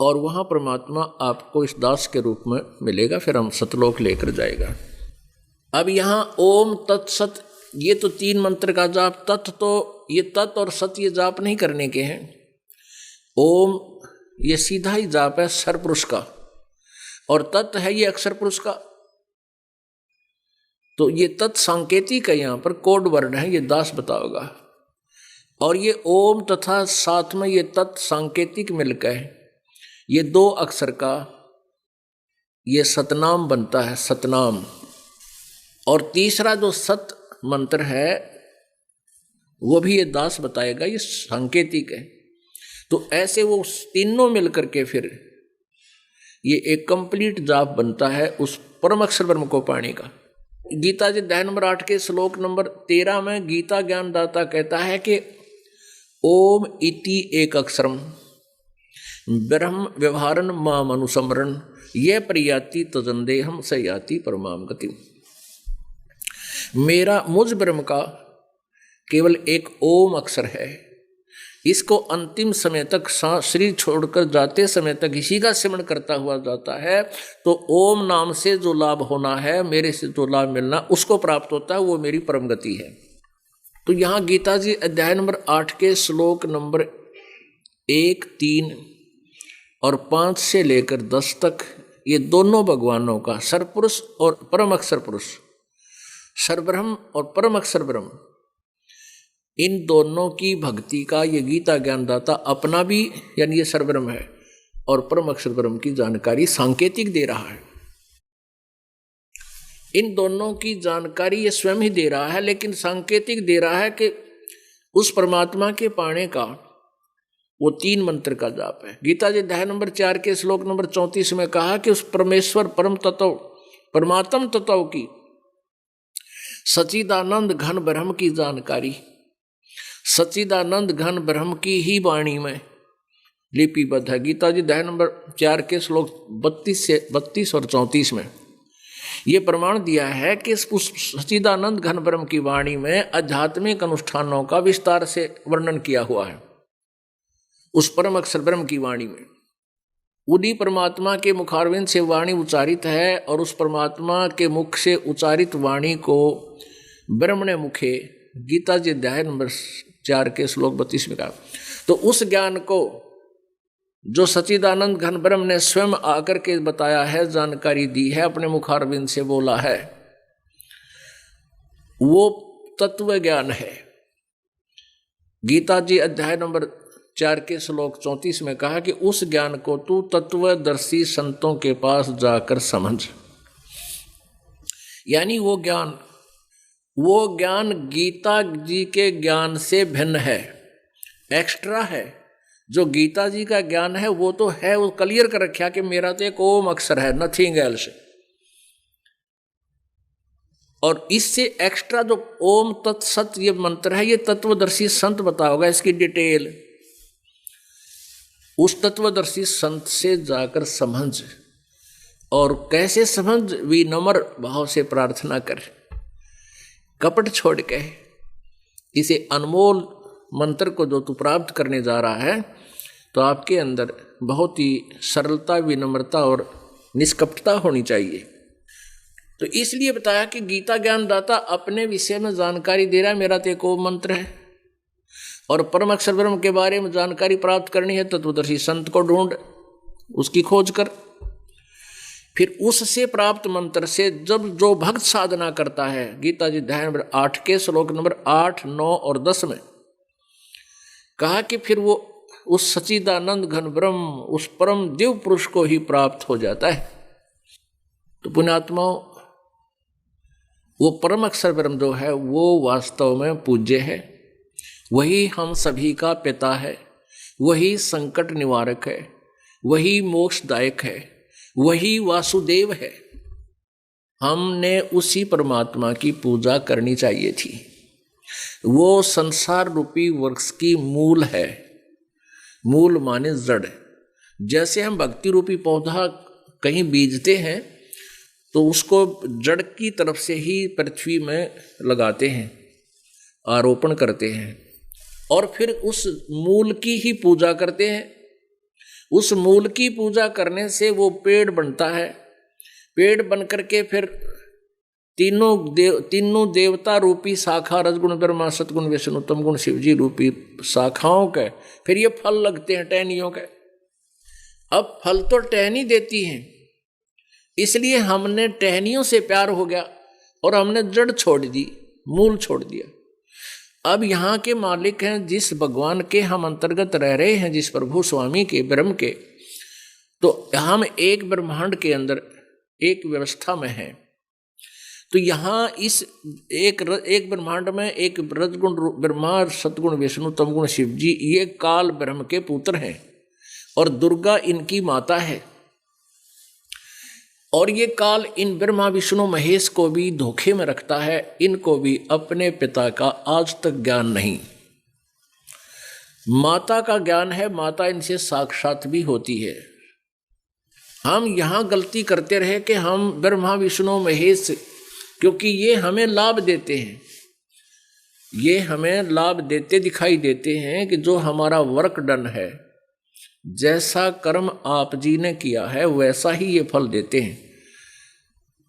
और वहाँ परमात्मा आपको इस दास के रूप में मिलेगा, फिर हम सतलोक लेकर जाएगा। अब यहाँ ओम तत्सत, ये तो 3 मंत्र का जाप। तत् तो ये तत् और सत ये जाप नहीं करने के हैं। ओम ये सीधा ही जाप है सरपुरुष का, और तत् है ये अक्षर पुरुष का। तो ये तत् सांकेतिक है, यहाँ पर कोड वर्ड है, ये दास बताओगा। और ये ओम तथा साथ में ये तत् सांकेतिक मिलकर है, ये 2 अक्षर का ये सतनाम बनता है, सतनाम। और तीसरा जो सत मंत्र है वो भी ये दास बताएगा, ये सांकेतिक है। तो ऐसे वो तीनों मिलकर के फिर ये एक कंप्लीट जाप बनता है उस परम अक्षर ब्रह्म को पाने का। गीता जी अध्याय नंबर 8 के श्लोक नंबर 13 में गीता ज्ञानदाता कहता है कि ओम इति एक अक्षरम ब्रह्म व्यवहारन माम अनुसमरण ये प्रयाति तजंदेहम स याति परमाम गति। मेरा मुझ ब्रह्म का केवल एक ओम अक्षर है, इसको अंतिम समय तक शरीर छोड़कर जाते समय तक इसी का सिमरण करता हुआ जाता है, तो ओम नाम से जो लाभ होना है, मेरे से जो लाभ मिलना उसको प्राप्त होता है, वो मेरी परम गति है। तो यहाँ गीता जी अध्याय नंबर 8 के श्लोक नंबर 1, 3 और 5 से लेकर 10 तक ये दोनों भगवानों का सरपुरुष और परम अक्षर पुरुष, सरब्रह्म और परम अक्षर ब्रह्म, इन दोनों की भक्ति का ये गीता ज्ञानदाता अपना भी यानी ये सरब्रह्म है और परम अक्षर ब्रह्म की जानकारी सांकेतिक दे रहा है। इन दोनों की जानकारी ये स्वयं ही दे रहा है, लेकिन सांकेतिक दे रहा है कि उस परमात्मा के पाने का वो 3 मंत्र का जाप है। गीता जी अध्याय नंबर 4 के श्लोक नंबर 34 में कहा कि उस परमेश्वर परम तत्व परमात्म तत्व की सच्चिदानंद घन ब्रह्म की जानकारी सच्चिदानंद घन ब्रह्म की ही वाणी में लिपिबद्ध है। गीता जी अध्याय नंबर 4 के श्लोक 32 और 34 में ये प्रमाण दिया है कि उस सच्चिदानंद घन ब्रह्म की वाणी में आध्यात्मिक अनुष्ठानों का विस्तार से वर्णन किया हुआ है। उस परम अक्षर ब्रह्म की वाणी में उन्हीं परमात्मा के मुखारविंद से वाणी उच्चारित है, और उस परमात्मा के मुख से उच्चारित वाणी को ब्रह्मणे मुखे गीता जी अध्याय नंबर 4 के श्लोक 32 में कहा। तो उस ज्ञान को जो सच्चिदानंद घन ब्रह्म ने स्वयं आकर के बताया है, जानकारी दी है, अपने मुखारविंद से बोला है, वो तत्व ज्ञान है। गीता जी अध्याय नंबर 4 के श्लोक 34 में कहा कि उस ज्ञान को तू तत्वदर्शी संतों के पास जाकर समझ। यानी वो ज्ञान गीता जी के ज्ञान से भिन्न है, एक्स्ट्रा है। जो गीता जी का ज्ञान है वो तो है, वो क्लियर कर रखा कि मेरा तो एक ओम अक्षर है, नथिंग एल्स। और इससे एक्स्ट्रा जो ओम तत्सत ये मंत्र है, ये तत्वदर्शी संत बताओगा इसकी डिटेल। उस तत्वदर्शी संत से जाकर समझ, और कैसे समझ, विनम्र भाव से प्रार्थना कर, कपट छोड़ के इसे अनमोल मंत्र को जो तू प्राप्त करने जा रहा है, तो आपके अंदर बहुत ही सरलता, विनम्रता और निष्कपटता होनी चाहिए। तो इसलिए बताया कि गीता ज्ञानदाता अपने विषय में जानकारी दे रहा है, मेरा तो एक ओम मंत्र है, और परम अक्षर ब्रह्म के बारे में जानकारी प्राप्त करनी है, तत्वदर्शी संत को ढूंढ, उसकी खोज कर। फिर उससे प्राप्त मंत्र से जब जो भक्त साधना करता है, गीता जी अध्याय नंबर 8 के श्लोक नंबर 8, 9 और 10 में कहा कि फिर वो उस सच्चिदानंद घन ब्रह्म, उस परम दिव्य पुरुष को ही प्राप्त हो जाता है। तो पुण्यात्माओं, वो परम अक्षर ब्रह्म जो है वो वास्तव में पूज्य है, वही हम सभी का पिता है, वही संकट निवारक है, वही मोक्षदायक है, वही वासुदेव है। हमने उसी परमात्मा की पूजा करनी चाहिए थी। वो संसार रूपी वृक्ष की मूल है। मूल माने जड़। जैसे हम भक्ति रूपी पौधा कहीं बीजते हैं तो उसको जड़ की तरफ से ही पृथ्वी में लगाते हैं, आरोपण करते हैं और फिर उस मूल की ही पूजा करते हैं। उस मूल की पूजा करने से वो पेड़ बनता है। पेड़ बन करके फिर तीनों देवता रूपी शाखा, रजगुण ब्रह्मा, सतगुण विष्णु, तमगुण शिवजी रूपी शाखाओं के फिर ये फल लगते हैं टहनियों के। अब फल तो टहनी देती हैं, इसलिए हमने टहनियों से प्यार हो गया और हमने जड़ छोड़ दी, मूल छोड़ दिया। अब यहाँ के मालिक हैं जिस भगवान के हम अंतर्गत रह रहे हैं, जिस प्रभु स्वामी के, ब्रह्म के, तो हम एक ब्रह्मांड के अंदर एक व्यवस्था में हैं। तो यहाँ इस एक ब्रह्मांड में एक रजगुण ब्रह्मा, सतगुण विष्णु, तमगुण शिवजी, ये काल ब्रह्म के पुत्र हैं और दुर्गा इनकी माता है। और ये काल इन ब्रह्मा विष्णु महेश को भी धोखे में रखता है। इनको भी अपने पिता का आज तक ज्ञान नहीं। माता का ज्ञान है, माता इनसे साक्षात भी होती है। हम यहाँ गलती करते रहे कि हम ब्रह्मा विष्णु महेश, क्योंकि ये हमें लाभ देते हैं, ये हमें लाभ देते दिखाई देते हैं कि जो हमारा वर्क डन है, जैसा कर्म आप जी ने किया है वैसा ही ये फल देते हैं।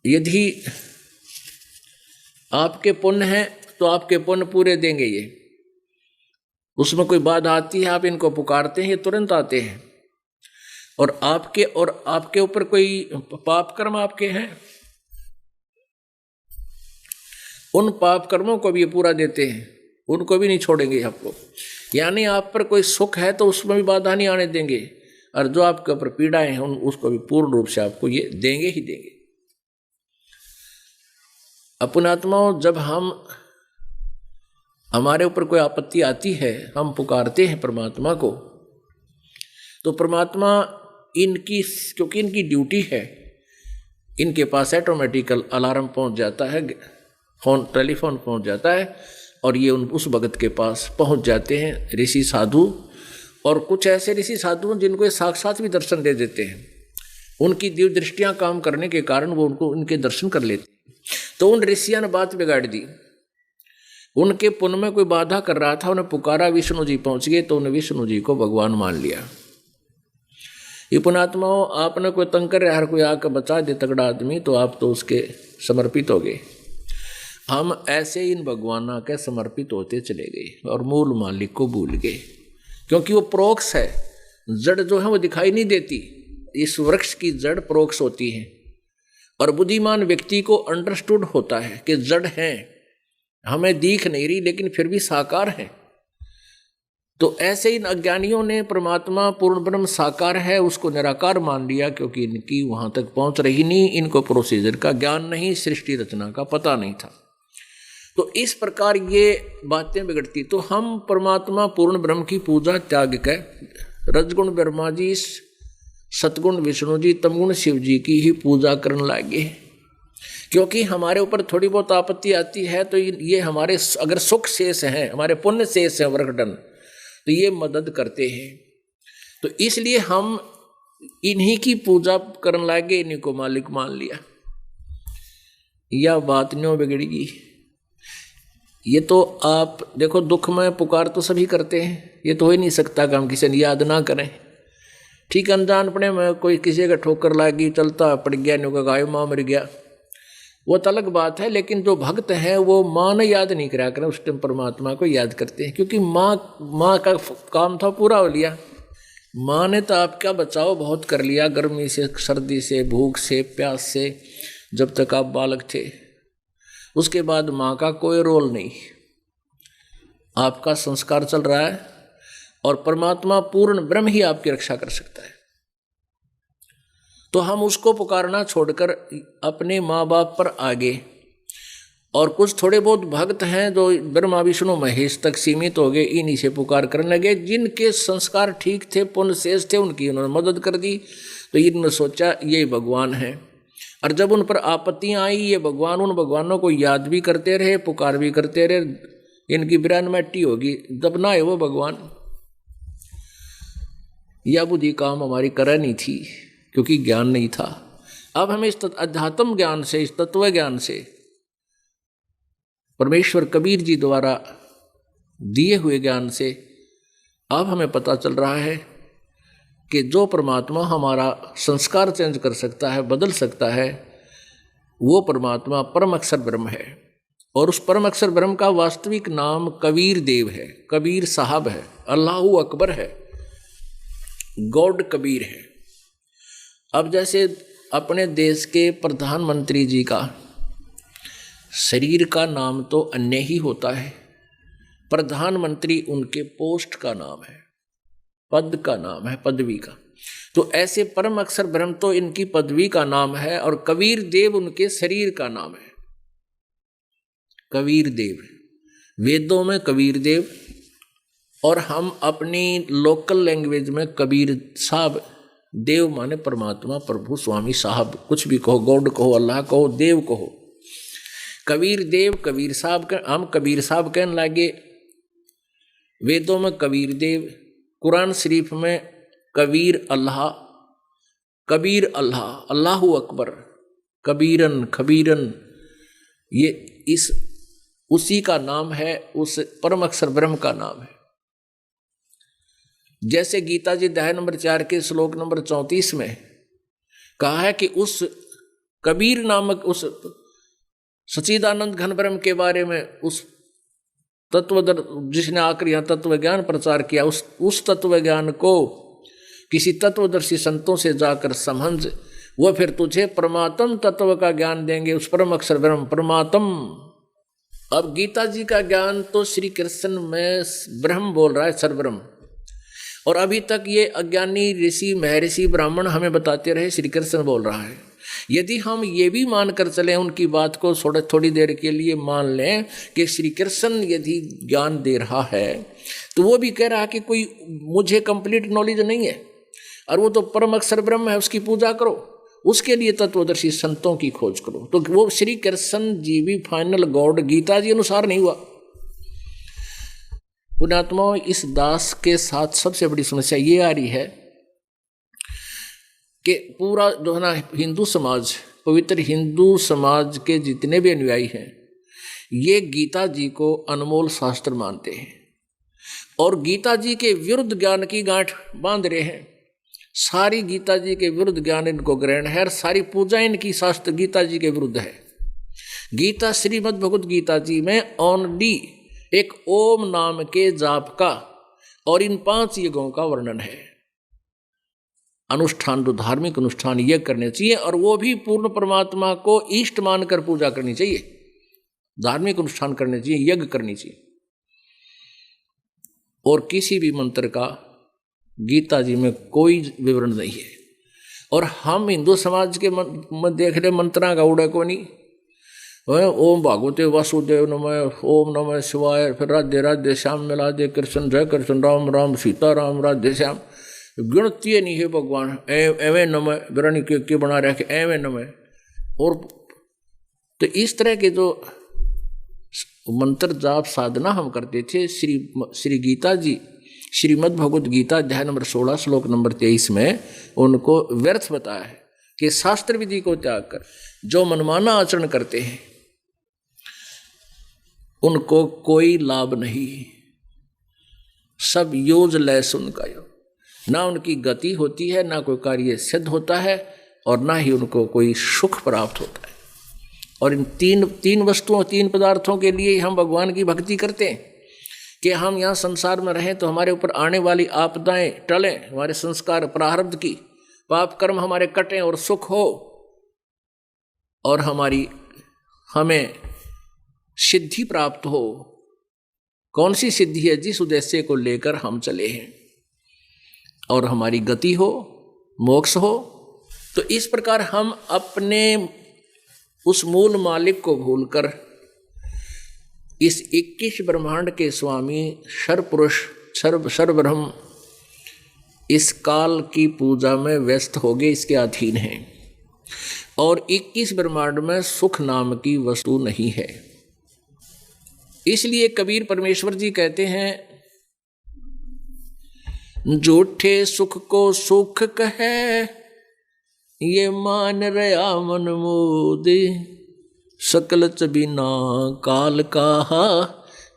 यदि आपके पुण्य हैं तो आपके पुण्य पूरे देंगे ये। उसमें कोई बाधा आती है, आप इनको पुकारते हैं, ये तुरंत आते हैं। और आपके ऊपर कोई पाप कर्म आपके हैं, उन पाप कर्मों को भी ये पूरा देते हैं, उनको भी नहीं छोड़ेंगे आपको। यानी आप पर कोई सुख है तो उसमें भी बाधा नहीं आने देंगे, और जो आपके ऊपर पीड़ाएं हैं उसको भी पूर्ण रूप से आपको ये देंगे ही देंगे। अपनात्माओं, जब हमारे ऊपर कोई आपत्ति आती है, हम पुकारते हैं परमात्मा को, तो परमात्मा क्योंकि इनकी ड्यूटी है, इनके पास ऑटोमेटिकल अलार्म पहुंच जाता है, टेलीफोन पहुंच जाता है और ये उस भगत के पास पहुंच जाते हैं ऋषि साधु। और कुछ ऐसे ऋषि साधु जिनको ये साक्षात भी दर्शन दे देते हैं, उनकी दिव्य दृष्टियां काम करने के कारण वो उनके दर्शन कर लेते हैं। तो उन ऋषियों ने बात बिगाड़ दी, उनके पुण्य में कोई बाधा कर रहा था, उन्हें पुकारा, विष्णु जी पहुंच गए तो उन्हें विष्णु जी को भगवान मान लिया। ये पुण्यात्माओं, आपने कोई तंग कर रहा है, कोई आकर बचा दे तगड़ा आदमी, तो आप तो उसके समर्पित हो गए। हम ऐसे इन भगवाना के समर्पित होते चले गए और मूल मालिक को भूल गए, क्योंकि वो प्रोक्ष है। जड़ जो है वो दिखाई नहीं देती, इस वृक्ष की जड़ प्रोक्ष होती है। और बुद्धिमान व्यक्ति को अंडरस्टूड होता है कि जड़ है, हमें दिख नहीं रही लेकिन फिर भी साकार है। तो ऐसे इन अज्ञानियों ने परमात्मा पूर्ण ब्रह्म साकार है उसको निराकार मान लिया, क्योंकि इनकी वहां तक पहुंच रही नहीं, इनको प्रोसीजर का ज्ञान नहीं, सृष्टि रचना का पता नहीं था। तो इस प्रकार ये बातें बिगड़ती। तो हम परमात्मा पूर्ण ब्रह्म की पूजा त्याग कर रजगुण ब्रह्मा जी, सतगुण विष्णु जी, तमगुण शिव जी की ही पूजा करने लगे। क्योंकि हमारे ऊपर थोड़ी बहुत आपत्ति आती है तो ये हमारे अगर सुख शेष हैं, हमारे पुण्य शेष हैं वर्कडन, तो ये मदद करते हैं। तो इसलिए हम इन्हीं की पूजा करने लगे, इन्हीं को मालिक मान लिया। यह बात नहीं बिगड़ेगी। ये तो आप देखो, दुख में पुकार तो सभी करते हैं, ये तो हो ही नहीं सकता कि हम किसी ने याद ना करें। ठीक, अनजान पड़े में कोई किसी का ठोकर लागी, चलता पड़ गया, न्यू का गाय माँ मर गया, वो तो अलग बात है। लेकिन जो भक्त हैं वो माँ ने याद नहीं करा करें, उस टाइम परमात्मा को याद करते हैं, क्योंकि माँ का काम था पूरा हो लिया। माँ ने तो आपका बचाव बहुत कर लिया, गर्मी से, सर्दी से, भूख से, प्यास से, जब तक आप बालक थे। उसके बाद माँ का कोई रोल नहीं, आपका संस्कार चल रहा है और परमात्मा पूर्ण ब्रह्म ही आपकी रक्षा कर सकता है। तो हम उसको पुकारना छोड़कर अपने माँ बाप पर आगे, और कुछ थोड़े बहुत भक्त हैं जो ब्रह्मा विष्णु महेश तक सीमित हो गए, इन्हीं से पुकार करने लगे। जिनके संस्कार ठीक थे, पुण्य शेष थे, उनकी उन्होंने मदद कर दी, तो इन्होंने सोचा ये भगवान है। और जब उन पर आपत्तियां आई, ये भगवान, उन भगवानों को याद भी करते रहे, पुकार भी करते रहे, इनकी बिरान मिट्टी होगी जब ना है वो भगवान। यह बुद्धि काम हमारी कर नहीं थी, क्योंकि ज्ञान नहीं था। अब हमें इस अध्यात्म ज्ञान से, इस तत्व ज्ञान से, परमेश्वर कबीर जी द्वारा दिए हुए ज्ञान से अब हमें पता चल रहा है कि जो परमात्मा हमारा संस्कार चेंज कर सकता है, बदल सकता है, वो परमात्मा परम अक्षर ब्रह्म है। और उस परम अक्षर ब्रह्म का वास्तविक नाम कबीर देव है, कबीर साहब है, अल्लाहू अकबर है, गॉड कबीर है। अब जैसे अपने देश के प्रधानमंत्री जी का शरीर का नाम तो अन्य ही होता है, प्रधानमंत्री उनके पोस्ट का नाम है, पद का नाम है, पदवी का। तो ऐसे परम अक्षर ब्रह्म तो इनकी पदवी का नाम है, और कबीर देव उनके शरीर का नाम है। कबीर देव वेदों में कबीर देव, और हम अपनी लोकल लैंग्वेज में कबीर साहब। देव माने परमात्मा, प्रभु, स्वामी, साहब, कुछ भी कहो, गॉड कहो, अल्लाह कहो, देव कहो। कबीर देव, कबीर साहब का हम कबीर साहब कहने लगे। वेदों में कबीर देव, कुरान शरीफ में कबीर अल्लाह, कबीर अल्लाह, अल्लाहू अकबर, कबीरन, खबीरन, ये इस उसी का नाम है, उस परम अक्षर ब्रह्म का नाम है। जैसे गीता जी अध्याय नंबर 4 के श्लोक नंबर 34 में कहा है कि उस कबीर नामक उस सच्चिदानंद घन ब्रह्म के बारे में, उस तत्वदर जिसने आकर यहाँ तत्व ज्ञान प्रचार किया, उस तत्व ज्ञान को किसी तत्वदर्शी संतों से जाकर समझ, वो फिर तुझे परमात्म तत्व का ज्ञान देंगे, उस परम अक्षर ब्रह्म परमात्म। अब गीता जी का ज्ञान तो श्री कृष्ण में ब्रह्म बोल रहा है, सर्वब्रह्म। और अभी तक ये अज्ञानी ऋषि, महर्षि, ब्राह्मण हमें बताते रहे श्री कृष्ण बोल रहा है। यदि हम ये भी मानकर चलें, उनकी बात को थोड़ी देर के लिए मान लें कि श्री कृष्ण यदि ज्ञान दे रहा है, तो वो भी कह रहा है कि कोई मुझे कंप्लीट नॉलेज नहीं है, और वो तो परम अक्षर ब्रह्म है, उसकी पूजा करो, उसके लिए तत्वदर्शी संतों की खोज करो। तो वो श्री कृष्ण जी भी फाइनल गॉड गीता जी अनुसार नहीं हुआ। पुण्यात्मा, इस दास के साथ सबसे बड़ी समस्या ये आ रही है कि पूरा जो है ना हिंदू समाज, पवित्र हिंदू समाज के जितने भी अनुयायी हैं, ये गीता जी को अनमोल शास्त्र मानते हैं और गीता जी के विरुद्ध ज्ञान की गांठ बांध रहे हैं। सारी गीता जी के विरुद्ध ज्ञान इनको ग्रहण है, और सारी पूजा इनकी शास्त्र गीता जी के विरुद्ध है। गीता श्रीमद् भगवत गीता जी में ओनली एक ओम नाम के जाप का और इन 5 यज्ञों का वर्णन है। अनुष्ठान, जो धार्मिक अनुष्ठान यज्ञ करने चाहिए, और वो भी पूर्ण परमात्मा को इष्ट मानकर पूजा करनी चाहिए। धार्मिक अनुष्ठान करने चाहिए, यज्ञ करनी चाहिए। और किसी भी मंत्र का गीता जी में कोई विवरण नहीं है। और हम हिंदू समाज के देख रहे मंत्रा का उड़ा को नहीं, ओम भागवते वासुदेव नमः, ओम नमः शिवाय, फिर राधे राधे श्याम में राधे कृष्ण, जय कृष्ण, राम राम सीता राम, राधे श्याम, गिनती नहीं है भगवान। एवं नमः ग्रहण के बना रखे, एवं नमः। और तो इस तरह के जो मंत्र जाप साधना हम करते थे, श्री गीता जी श्रीमद् भगवत गीता अध्याय नंबर 16 श्लोक नंबर 23 में उनको व्यर्थ बताया है कि शास्त्र विधि को त्याग कर जो मनमाना आचरण करते हैं उनको कोई लाभ नहीं, सब यूजलेस उनका योग, ना उनकी गति होती है, ना कोई कार्य सिद्ध होता है, और ना ही उनको कोई सुख प्राप्त होता है। और इन तीन वस्तुओं, 3 पदार्थों के लिए हम भगवान की भक्ति करते हैं कि हम यहाँ संसार में रहें तो हमारे ऊपर आने वाली आपदाएं टलें, हमारे संस्कार प्रारब्ध की पाप कर्म हमारे कटें और सुख हो, और हमें सिद्धि प्राप्त हो। कौन सी सिद्धि है? जिस उद्देश्य को लेकर हम चले हैं, और हमारी गति हो, मोक्ष हो। तो इस प्रकार हम अपने उस मूल मालिक को भूलकर इस 21 ब्रह्मांड के स्वामी सर्वपुरुष सर्वब्रह्म इस काल की पूजा में व्यस्त हो गए, इसके अधीन हैं। और 21 ब्रह्मांड में सुख नाम की वस्तु नहीं है। इसलिए कबीर परमेश्वर जी कहते हैं, झूठे सुख को सुख कहे, ये मान रहा मन मोदे, सकल बिना काल कहा,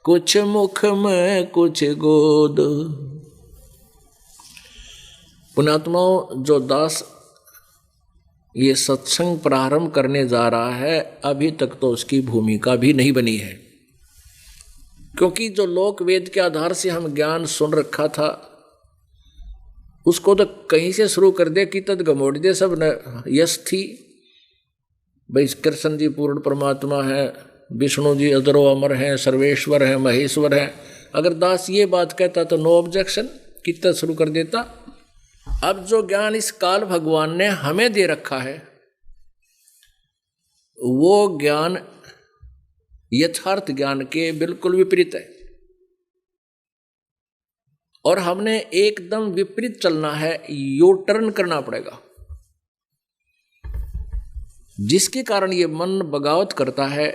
कुछ मुख में कुछ गोद। पुण्यात्माओं, जो दास ये सत्संग प्रारंभ करने जा रहा है, अभी तक तो उसकी भूमिका भी नहीं बनी है, क्योंकि जो लोक वेद के आधार से हम ज्ञान सुन रखा था, उसको तो कहीं से शुरू कर दे कि तद गमोड़ दे सब न यश थी। भाई कृष्ण जी पूर्ण परमात्मा है, विष्णु जी अजरो अमर हैं, सर्वेश्वर हैं, महेश्वर हैं। अगर दास ये बात कहता तो नो ऑब्जेक्शन, कितना शुरू कर देता। अब जो ज्ञान इस काल भगवान ने हमें दे रखा है, वो ज्ञान यथार्थ ज्ञान के बिल्कुल विपरीत है, और हमने एकदम विपरीत चलना है, यू टर्न करना पड़ेगा, जिसके कारण ये मन बगावत करता है,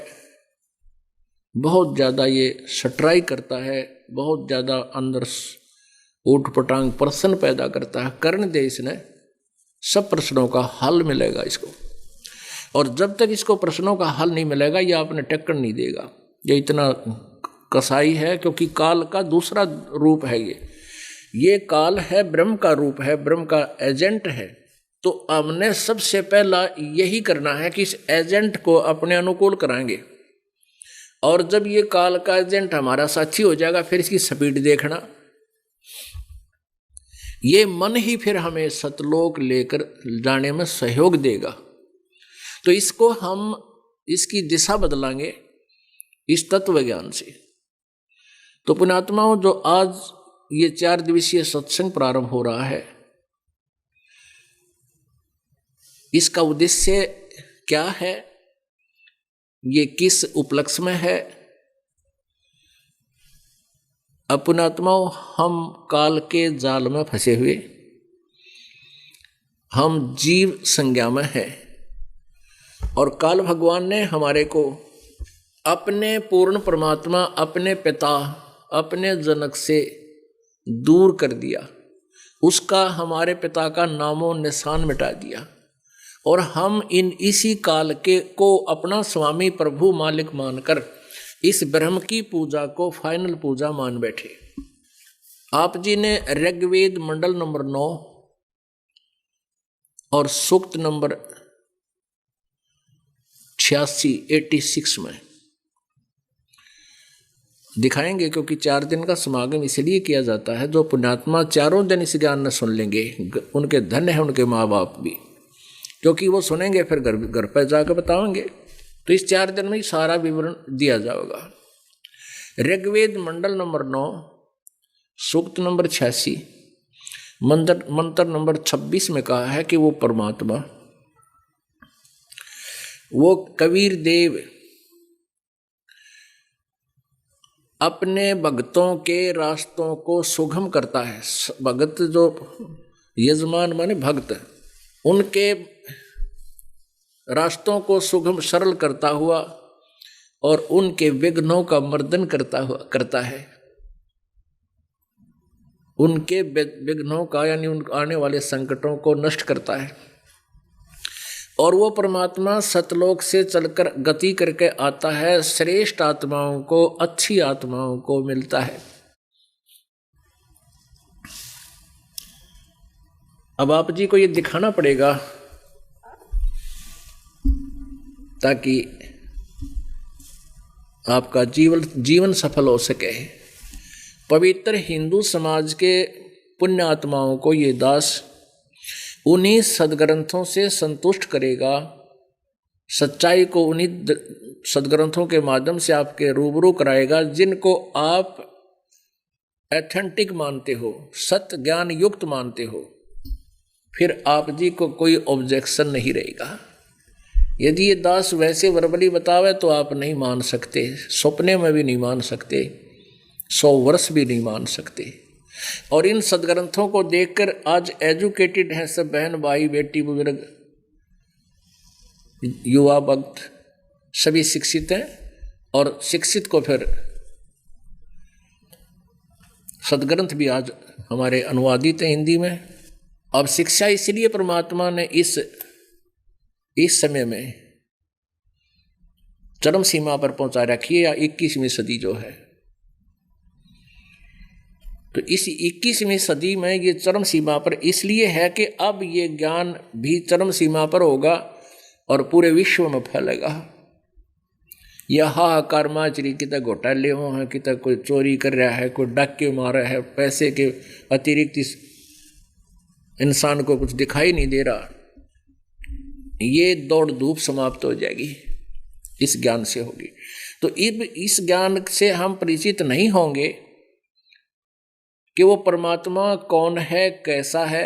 बहुत ज़्यादा ये सटराई करता है, बहुत ज़्यादा अंदर ऊट पटांग प्रश्न पैदा करता है। करने दे, इसने सब प्रश्नों का हल मिलेगा इसको, और जब तक इसको प्रश्नों का हल नहीं मिलेगा, ये आपने टक्कर नहीं देगा। ये इतना कसाई है, क्योंकि काल का दूसरा रूप है ये काल है, ब्रह्म का रूप है, ब्रह्म का एजेंट है। तो हमने सबसे पहला यही करना है कि इस एजेंट को अपने अनुकूल कराएंगे, और जब ये काल का एजेंट हमारा साथी हो जाएगा, फिर इसकी स्पीड देखना। ये मन ही फिर हमें सतलोक लेकर जाने में सहयोग देगा। तो इसको हम इसकी दिशा बदलांगे इस तत्व ज्ञान से। तो पुण्यात्माओं, जो आज ये 4 दिवसीय सत्संग प्रारंभ हो रहा है, इसका उद्देश्य क्या है, ये किस उपलक्ष्य में है? पुण्यात्माओं, हम काल के जाल में फंसे हुए, हम जीव संज्ञा में हैं, और काल भगवान ने हमारे को अपने पूर्ण परमात्मा, अपने पिता, अपने जनक से दूर कर दिया। उसका, हमारे पिता का नामो निशान मिटा दिया, और हम इसी काल के को अपना स्वामी प्रभु मालिक मानकर इस ब्रह्म की पूजा को फाइनल पूजा मान बैठे। आप जी ने ऋग्वेद मंडल नंबर 9 और सूक्त नंबर 86 में दिखाएंगे, क्योंकि 4 दिन का समागम इसलिए किया जाता है, जो पुण्यात्मा 4 दिन इस ज्ञान न सुन लेंगे, उनके धन्य है उनके माँ बाप भी, क्योंकि वो सुनेंगे फिर घर पर जाकर बताएंगे। तो इस 4 दिन में ही सारा विवरण दिया जाएगा। ऋग्वेद मंडल नंबर 9 सूक्त नंबर 86 मंत्र नंबर 26 में कहा है कि वो परमात्मा, वो कबीर देव अपने भक्तों के रास्तों को सुगम करता है। भगत जो यजमान माने भक्त, उनके रास्तों को सुगम सरल करता हुआ और उनके विघ्नों का मर्दन करता है। उनके विघ्नों का यानी उन आने वाले संकटों को नष्ट करता है। और वो परमात्मा सतलोक से चलकर गति करके आता है, श्रेष्ठ आत्माओं को, अच्छी आत्माओं को मिलता है। अब आप जी को ये दिखाना पड़ेगा ताकि आपका जीवन सफल हो सके। पवित्र हिंदू समाज के पुण्य आत्माओं को ये दास उन्हीं सदग्रंथों से संतुष्ट करेगा, सच्चाई को उन्हीं सदग्रंथों के माध्यम से आपके रूबरू कराएगा जिनको आप एथेंटिक मानते हो, सत्य ज्ञान युक्त मानते हो। फिर आप जी को कोई ऑब्जेक्शन नहीं रहेगा। यदि ये दास वैसे वर्बली बतावे तो आप नहीं मान सकते, सपने में भी नहीं मान सकते, 100 वर्ष भी नहीं मान सकते। और इन सदग्रंथों को देखकर आज एजुकेटेड हैं सब बहन भाई बेटी बुजुर्ग युवा भक्त सभी शिक्षित हैं, और शिक्षित को फिर सदग्रंथ भी आज हमारे अनुवादित हैं हिंदी में। अब शिक्षा इसलिए परमात्मा ने इस समय में चरम सीमा पर पहुंचा रखी है, या 21वीं सदी जो है, तो इस 21वीं सदी में ये चरम सीमा पर इसलिए है कि अब ये ज्ञान भी चरम सीमा पर होगा और पूरे विश्व में फैलेगा। यह हाहाकार माचरी कितना घोटाले हो हैं, कितना कोई चोरी कर रहा है, कोई डाके मार रहा है, पैसे के अतिरिक्त इस इंसान को कुछ दिखाई नहीं दे रहा। ये दौड़ धूप समाप्त हो जाएगी, इस ज्ञान से होगी। तो इस ज्ञान से हम परिचित नहीं होंगे कि वो परमात्मा कौन है, कैसा है,